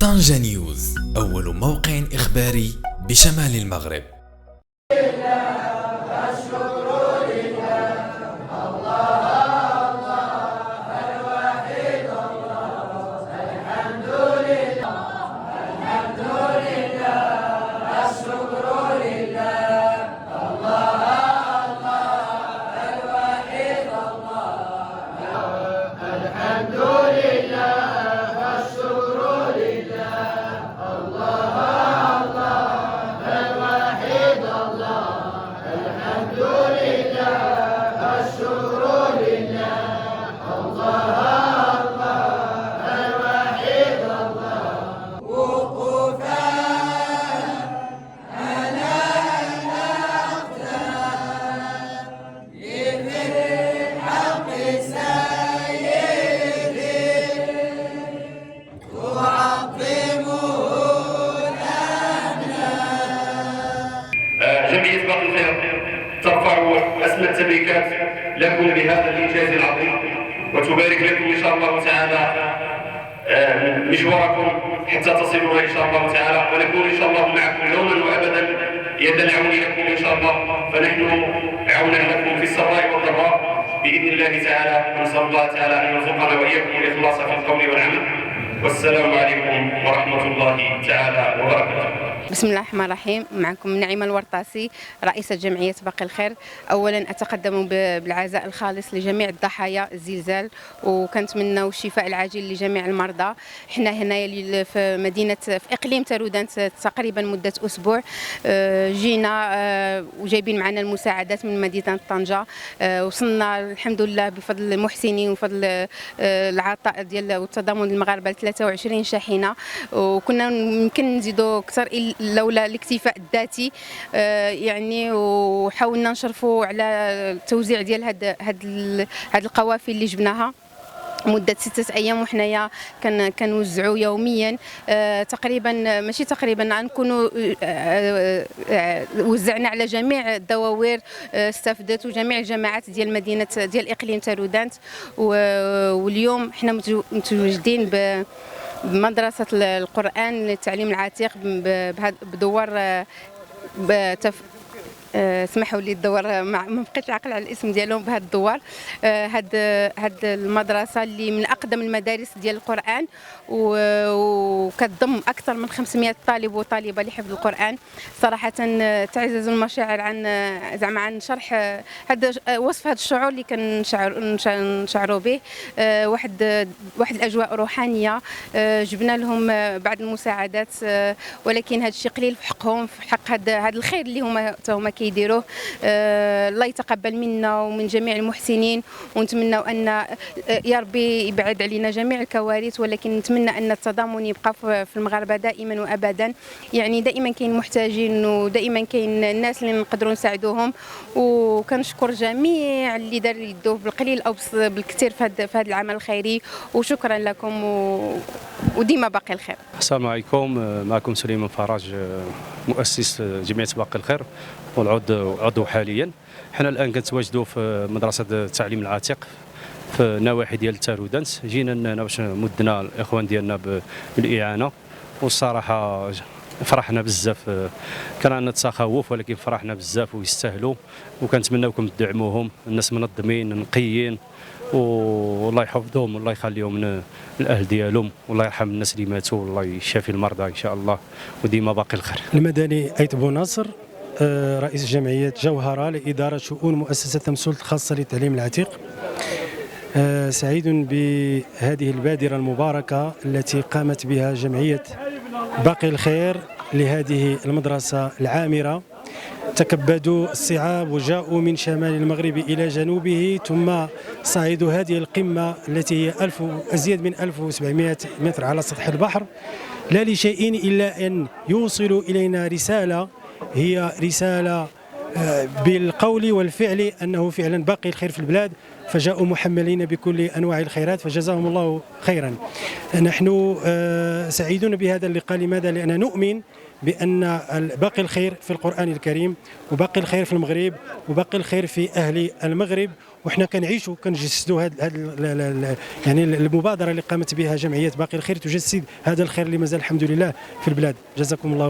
طنجة نيوز، أول موقع إخباري بشمال المغرب. جمعية باقي الخير ترفع أسمى التبريكات لكم بهذا الإنجاز العظيم، وتبارك لكم إن شاء الله تعالى مشواركم حتى تصلوا إن شاء الله تعالى، ونكون إن شاء الله معكم يوما وأبدا يدا العون لكم إن شاء الله، فنحن عونا لكم في السراء والضراء بإذن الله تعالى، ونسأل الله تعالى أن يرزقنا وإياكم الإخلاص في القول والعمل. والسلام عليكم ورحمة الله تعالى وبركاته. بسم الله الرحمن الرحيم. معكم نعيمة الورطاسي، رئيسة جمعية باقي الخير. أولا أتقدم بالعزاء الخالص لجميع الضحايا الزلزال، وكنتمناو الشفاء العاجل لجميع المرضى. حنا هنايا في مدينة في إقليم تارودانت تقريبا مدة أسبوع، جينا وجايبين معنا المساعدات من مدينة طنجة. وصلنا الحمد لله بفضل المحسنين وفضل العطاء ديال والتضامن المغاربة 23 شاحنة، وكنا يمكن نزيدوا أكثر لولا الاكتفاء الذاتي. يعني وحاولنا نشرفوا على التوزيع ديال هاد القوافل اللي جبناها مدة 6 أيام، وحنايا كنوزعوا يوميا. تقريبا ماشي تقريبا نكونوا وزعنا على جميع الدواوير استفدت وجميع الجماعات ديال مدينة ديال إقليم تارودانت. واليوم حنا متواجدين بمدرسة القرآن للتعليم العتيق بدوار اسمحوا لي الدوار ما بقيتش عاقل على الاسم ديالهم بهذا الدوار. هاد المدرسه اللي من اقدم المدارس ديال القران، وكتضم اكثر من 500 طالب وطالبه لحفظ القران. صراحه تعزز المشاعر عن شرح وصف هذا الشعور اللي كنشعروا به. واحد الاجواء روحانيه. جبنا لهم بعض المساعدات، ولكن هذا الشيء قليل في حقهم، في حق هذا الخير اللي هما كيديروه. الله يتقبل منا ومن جميع المحسنين، ونتمنوا ان يا ربي يبعد علينا جميع الكوارث، ولكن نتمنى ان التضامن يبقى في المغاربه دائما وابدا. يعني دائما كاين محتاجين، ودائما كاين الناس اللي نقدروا نساعدوهم. وكنشكر جميع اللي دار يدوه بالقليل او بالكثير في هذا العمل الخيري، وشكرا لكم وديما باقي الخير. السلام عليكم، معكم سليمان فرج، مؤسس جمعية باقي الخير والعضو حاليا. حنا الان كنتواجدوا في مدرسة التعليم العتيق في النواحي ديال تارودانت. جينا هنا باش مدنا الاخوان ديالنا بالاعانه، والصراحه فرحنا بزاف. كان عندنا تخوف ولكن فرحنا بزاف ويستاهلوا، وكنتمناوكم تدعموهم. الناس منظمين نقيين، والله يحفظهم والله يخليهم الاهل ديالهم، والله يرحم الناس اللي ماتوا، والله يشافي المرضى ان شاء الله، وديما باقي الخير. المدني أيت بوناصر، رئيس جمعية جوهرة لإدارة شؤون مؤسسة تمسولت الخاصة للتعليم العتيق. سعيد بهذه البادرة المباركة التي قامت بها جمعية باقي الخير لهذه المدرسة العامرة. تكبدوا الصعاب وجاءوا من شمال المغرب إلى جنوبه، ثم صعدوا هذه القمة التي هي أزيد من 1700 متر على سطح البحر، لا لشيء إلا أن يوصلوا إلينا رسالة، هي رسالة بالقول والفعل أنه فعلا باقي الخير في البلاد، فجاءوا محملين بكل أنواع الخيرات، فجزاهم الله خيرا. نحن سعيدون بهذا اللقاء. لماذا؟ لأننا نؤمن بأن باقي الخير في القرآن الكريم، وباقي الخير في المغرب، وباقي الخير في أهل المغرب. وحنا كنعيشوا كنجسدوا يعني المبادرة اللي قامت بها جمعية باقي الخير تجسد هذا الخير اللي مازال الحمد لله في البلاد. جزاكم الله